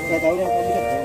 Nggak tahu deh, tapi kan.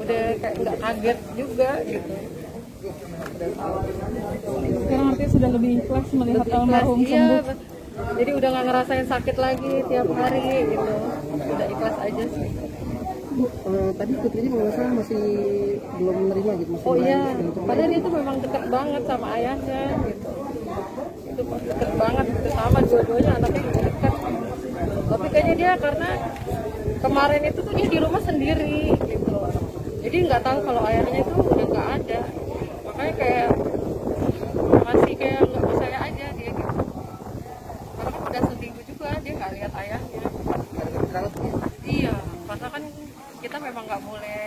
udah nggak kaget juga gitu. Sekarang artinya sudah lebih ikhlas melihat almarhum sembuh. Jadi udah nggak ngerasain sakit lagi tiap hari gitu. Udah ikhlas aja sih. Bu, tadi putrinya kalau nggak salah masih belum menerima gitu. Oh iya, padahal dia tuh memang dekat banget sama ayahnya gitu. Itu deket banget gitu, sama dua-duanya anaknya juga dekat. Tapi kayaknya dia karena kemarin itu tuh dia di rumah sendiri gitu. Jadi nggak tahu kalau ayahnya itu udah nggak ada. Makanya kayak masih kayak nggak percaya aja dia gitu. Karena kan udah seminggu juga dia nggak lihat ayahnya. Iya, karena kan kita memang nggak boleh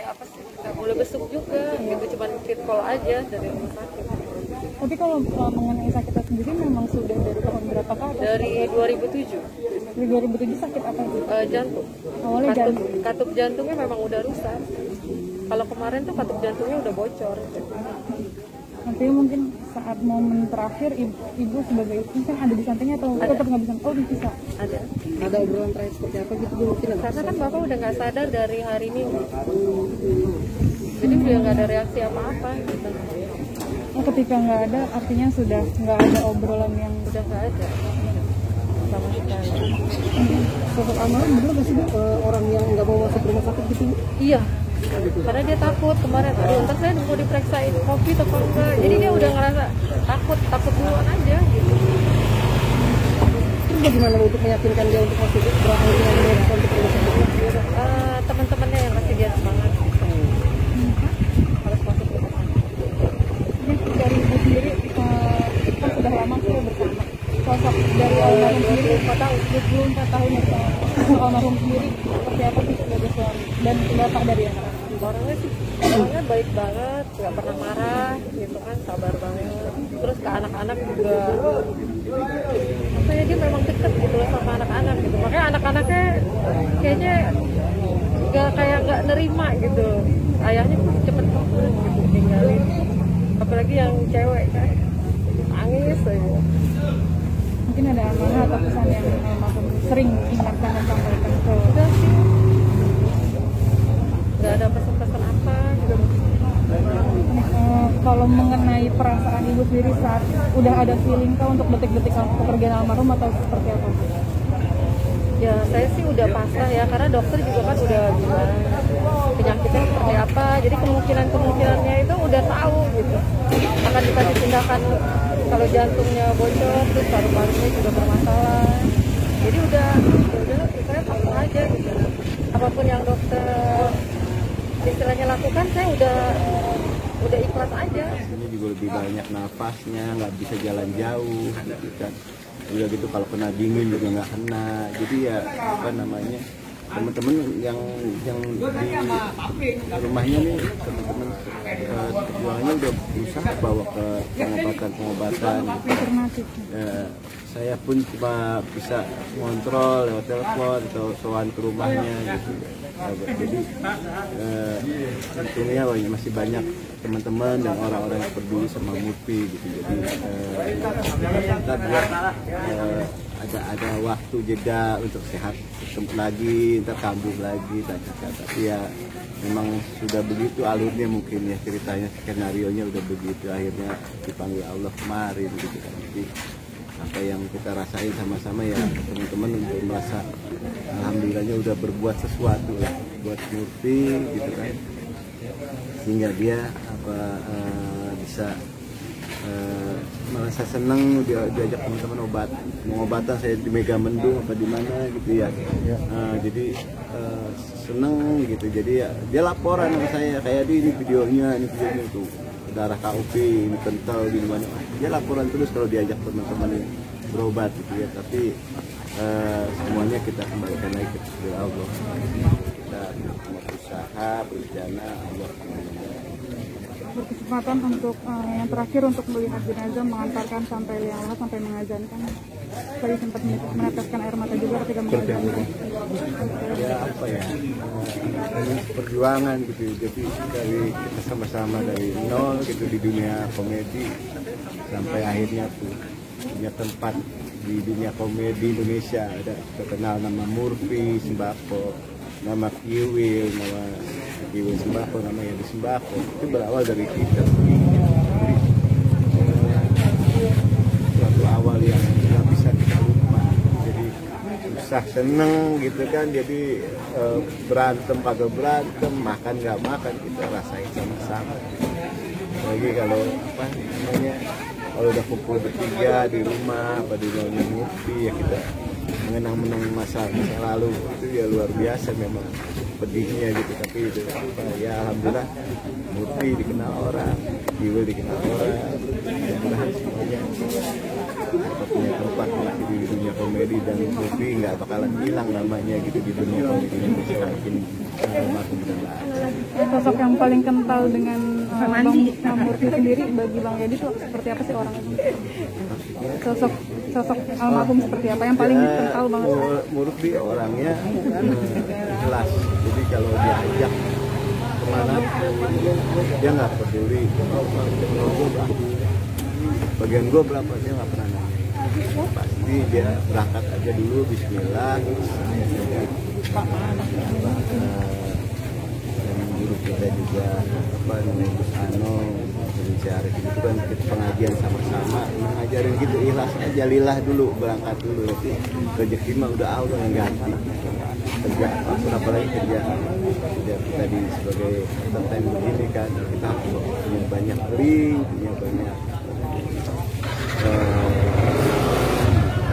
nggak boleh besuk juga gitu, cuma fit call aja dari rumah sakit. Tapi kalau mengenai sakitnya sendiri memang sudah dari tahun berapa kah? Dari 2007. Dari 2007 sakit apa itu? Jantung. Awalnya jantung. Katup jantungnya memang udah rusak. Kalau kemarin tuh katup jantungnya udah bocor. Artinya mungkin saat momen terakhir ibu sebagai mungkin ada di sampingnya atau tetap nggak bisa? Oh bisa. Ada obrolan terakhir seperti apa gitu Bu? Karena kan bapak udah nggak sadar dari hari Minggu. Jadi udah nggak ada reaksi apa-apa gitu. Oh, ketika nggak ada artinya sudah nggak ada obrolan yang Udah nggak ada sama sekali. Sosok almarhum bener nggak sih Bu, orang yang nggak mau masuk rumah sakit gitu? Iya. Karena dia takut kemarin, aduh ntar saya mau diperiksain COVID atau enggak. Jadi dia udah ngerasa takut duluan aja gitu. Terus bagaimana untuk meyakinkan dia untuk masuk berakhir dengan mereka untuk rumah sakit? Teman-temannya yang kasih dia semangat. Harus masuk rumah sakit. Jadi dari ibu sendiri kan sudah lama sih bersama. Sosok dari almarhum sendiri 24 tahun bersama. Sosok almarhum sendiri seperti apa sih sebagai dan bapak dari anak? Orangnya baik banget, nggak pernah marah gitu kan, sabar banget. Terus ke anak-anak juga apa ya, dia memang deket gitu loh sama anak-anak gitu. Makanya anak-anaknya kayaknya nggak nerima gitu. Ayahnya tuh cepet banget gitu tinggalin. Apalagi yang cewek kan, nangis aja. Mungkin ada amanah atau pesan yang almarhum sering ingatkan dan sampaikan ke Udah sih, nggak ada pesan-pesan apa gitu. kalau mengenai perasaan ibu sendiri saat udah ada feeling kah untuk detik-detik kepergian almarhum atau seperti apa? Ya saya sih udah pasrah ya, karena dokter juga kan udah bilang penyakitnya seperti apa, jadi kemungkinannya itu udah tahu gitu, akan dikasih tindakan kalau jantungnya bocor, terus paru-parunya juga bermasalah, jadi udah saya pasrah aja gitu. Apapun yang dokter istilahnya lakukan, saya udah ikhlas aja. Ini juga lebih banyak nafasnya, nggak bisa jalan jauh gitu kan. Udah gitu kalau kena dingin juga nggak kena. Jadi ya apa namanya, teman-teman yang di rumahnya nih, teman-teman perjuangannya udah berusaha bawa ke pengobatan gitu. Saya pun cuma bisa ngontrol lewat telepon atau soal ke rumahnya gitu. Jadi tentunya masih banyak teman-teman dan orang-orang yang peduli sama Murphy gitu. Jadi kita buat ada waktu jeda untuk sehat lagi, ntar kambuh lagi, tapi ya memang sudah begitu alurnya, mungkin ya ceritanya, skenario-nya udah begitu, akhirnya dipanggil Allah kemarin gitu kan. Jadi apa yang kita rasain sama-sama ya teman-teman untuk merasa alhamdulillahnya udah berbuat sesuatu lah buat Murphy gitu kan, sehingga dia bisa merasa senang diajak teman-teman pengobatan, saya di Megamendung apa di mana gitu ya. Jadi seneng gitu, jadi ya dia laporan sama saya kayak ini videonya tuh darah KUP ini kental di mana, dia laporan terus kalau diajak teman-teman berobat gitu ya. Tapi semuanya kita kembalikan lagi ke Allah, kita berusaha berencana, Allah berkesempatan untuk yang terakhir untuk melihat jenazah, mengantarkan sampai liang lahat, sampai mengazankan. Tadi sempat meneteskan air mata juga ketika mengazankan. Ya apa ya, ini perjuangan gitu. Jadi dari kita sama-sama dari nol gitu di dunia komedi sampai akhirnya tuh punya tempat di dunia komedi Indonesia. Ada terkenal nama Murphy Sembako, nama Kiwil Sembako, nama yang di Sembako itu berawal dari kita. Jadi suatu awal yang nggak bisa kita lupa. Jadi susah seneng gitu kan. Jadi berantem kagak berantem, makan nggak makan, kita rasain sama-sama. Lagi kalau apa namanya, kalau udah kumpul bertiga di rumah apa di rumah Murphy ya, kita mengenang masa lalu itu ya luar biasa memang pedihnya gitu. Tapi itu ya alhamdulillah Murphy dikenal orang, Kiwil dikenal orang, mudah-mudahan semuanya punya tempat di dunia komedi, dan Murphy nggak bakalan hilang namanya gitu di dunia komedi Indonesia. Makin makin berada. Sosok yang paling kental dengan Bang Murphy sendiri bagi Bang Yadi itu seperti apa sih orangnya? Sosok almarhum seperti apa yang paling kental banget? Murphy orangnya jelas. Jadi kalau diajak kemana dia nggak peduli. Bagian gue berapa dia nggak pernah nanya. Pasti dia berangkat aja dulu, Bismillah. Dan guru kita juga apa namanya Gus Ano, Syarif itu kan kita pengajian sama-sama, ngajarin gitu ikhlas aja, lillah dulu, berangkat dulu, nanti rezeki mah udah Allah yang ganti. Kerja apalagi kerja kita di sebagai konten begini kan, kita punya banyak link, punya banyak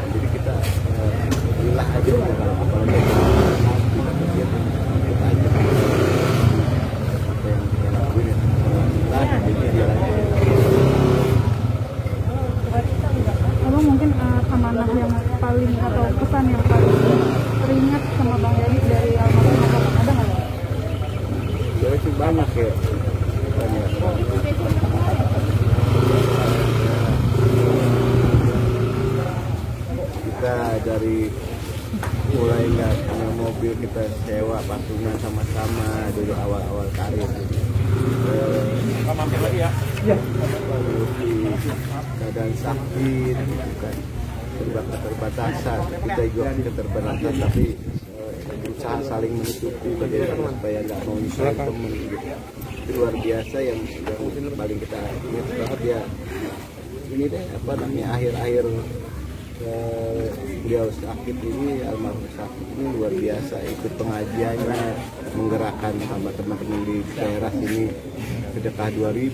jadi kita lillah aja kalau apalagi kita kerja kita aja apa yang kita lakuin ya lillah, jadi jalannya. Abang mungkin amanah yang paling atau pesan yang paling teringat sama Bang Yadi dari almarhum ada nggak? banyak ya, banyak. Kita dari mulai nggak punya mobil, kita sewa patungan sama-sama dari awal-awal karir. Mampir lagi ya. Keadaan sakit, bukan keterbatasan. Kita juga keterbatasan, tapi berusaha saling menutupi bagaimana supaya nggak mau nyusahin temen gitu. Itu luar biasa yang paling kita ingat banget ya. Ini deh apa namanya akhir-akhir beliau sakit ini, almarhum sakit ini luar biasa, ikut pengajiannya, menggerakkan sama teman-teman di daerah sini sedekah 2000.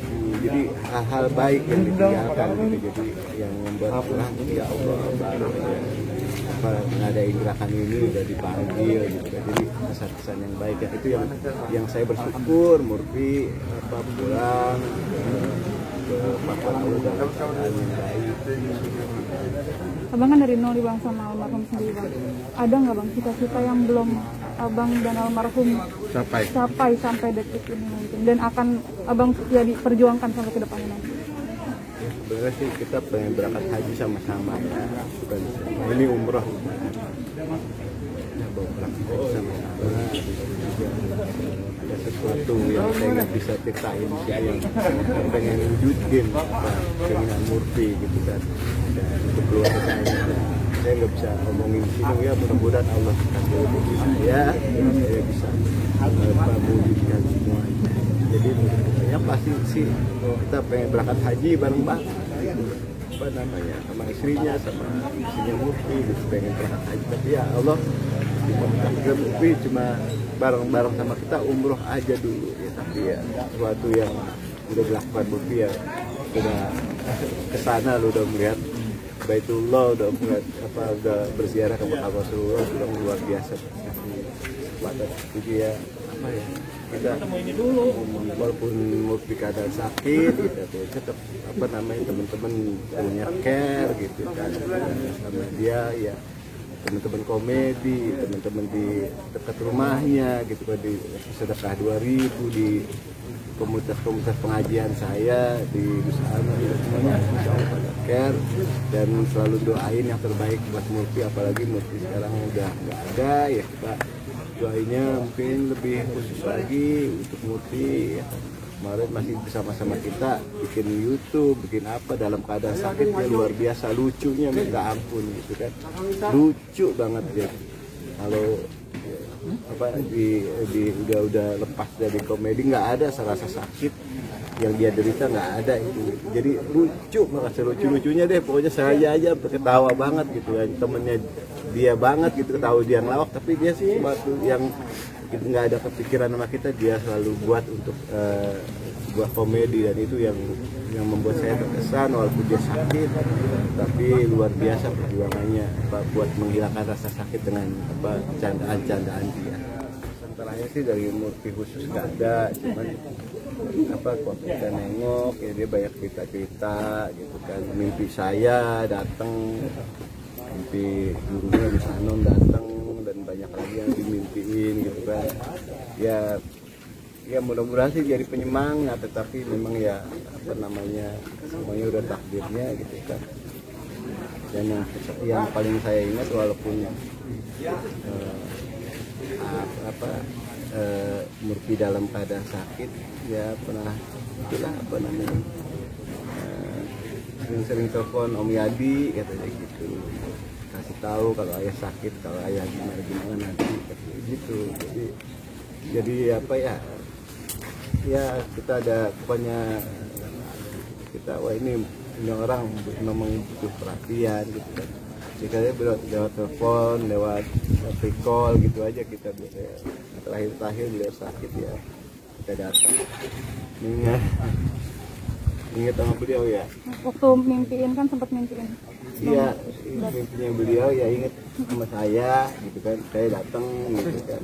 Jadi hal-hal baik yang ditinggalkan gitu, jadi yang membuat orang ini ya Allah baru apa ngadain gerakan ini udah dipanggil gitu. Jadi kesan-kesan yang baik ya, itu yang saya bersyukur Murphy apa pulang ke Papua Laut dalam keadaan yang baik. Abang kan dari nol Bang sama almarhum sendiri Bang. Ada nggak Bang cita-cita yang belum Abang dan almarhum capai sampai detik ini mungkin, dan akan Abang jadi perjuangkan sampai ke depannya nanti? Ya, sebenarnya sih kita pengen berangkat haji sama-sama ya, bukan ini umroh. Ya, bawa berangkat haji sama-sama. Ada sesuatu yang saya nggak bisa ceritain sih, yang pengen wujudin apa keinginan Murphy gitu kan. Dan untuk keluarga saya nggak bisa ngomongin sini ya, mudah-mudahan Allah kasih rezeki saya bisa mewujudkan semuanya. Jadi menurut pasti sih kita pengen berangkat haji bareng-bareng apa namanya sama istrinya Murphy gitu, pengen berangkat haji, tapi ya Allah takdir Murphy cuma bareng-bareng sama kita umroh aja dulu ya, tapi ya sesuatu yang udah dilakukan Murphy ya udah kesana, lu udah melihat Baitullah, udah melihat apa, udah berziarah ke makam Rasulullah, sudah luar biasa. Jadi ya apa ya, kita walaupun Murphy keadaan sakit gitu, tetap apa namanya teman-teman punya care gitu kan sama dia ya, teman-teman komedi, teman-teman di dekat rumahnya gitu kan, di sedekah 2000 di komunitas pengajian saya di Nusana itu semuanya pada care dan selalu doain yang terbaik buat Murphy, apalagi Murphy sekarang udah nggak ada ya, kita doainnya mungkin lebih khusus lagi untuk Murphy ya. Kemarin masih bersama-sama kita bikin YouTube, bikin apa dalam keadaan sakitnya luar biasa, lucunya minta ampun gitu kan, lucu banget dia kalau apa udah lepas dari komedi, nggak ada serasa sakit yang dia derita, nggak ada itu. Jadi lucu banget, lucu-lucunya deh pokoknya, saya aja ketawa banget gitu kan, temennya dia banget gitu, ketawa dia ngelawak, tapi dia sih waktu yang nggak ada kepikiran sama kita, dia selalu buat untuk buat komedi, dan itu yang membuat saya terkesan walaupun dia sakit, tapi luar biasa perjuangannya apa, buat menghilangkan rasa sakit dengan apa candaan-candaan dia. Terakhir sih dari Murphy khusus nggak ada, cuman apa waktu kita nengok ya dia banyak cerita-cerita gitu kan, mimpi saya datang, mimpi gurunya di Sanom datang, dan banyak lagi yang dimimpiin gitu kan ya mudah-mudahan sih jadi penyemangat, tetapi memang ya apa namanya semuanya udah takdirnya gitu kan. Dan yang paling saya ingat walaupun Murphy dalam keadaan sakit ya pernah itulah apa namanya sering-sering telepon Om Yadi katanya gitu, kasih tahu kalau ayah sakit, kalau ayah gimana nanti gitu. Jadi apa ya kita ada pokoknya kita wah ini orang memang butuh perhatian gitu kan. Jika lewat telepon, lewat call gitu aja kita terakhir beliau sakit ya kita datang. Ingat sama beliau ya. Waktu mimpiin kan sempat mimpiin. Iya, mimpinya beliau ya ingat sama saya gitu kan. Saya datang gitu kan.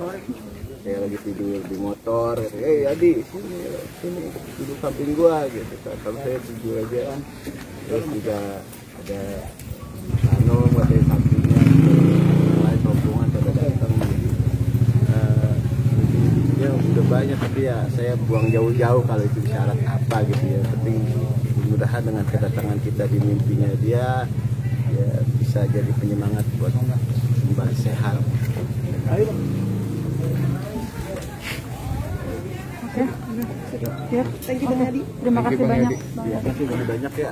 Saya lagi tidur di motor, Adi sini duduk samping gua gitu kan. Kalau saya tidur aja, terus juga ada katanya sampingnya, yang lain rombongan pada datang, jadi ya udah banyak, tapi ya saya buang jauh-jauh kalau itu syarat apa gitu ya. Penting mudah-mudahan dengan kedatangan kita di mimpinya dia ya bisa jadi penyemangat buat kembali sehat. Ayo. Oke, siap. Thank you Bang Adi. Terima kasih banyak. Terima kasih banyak ya.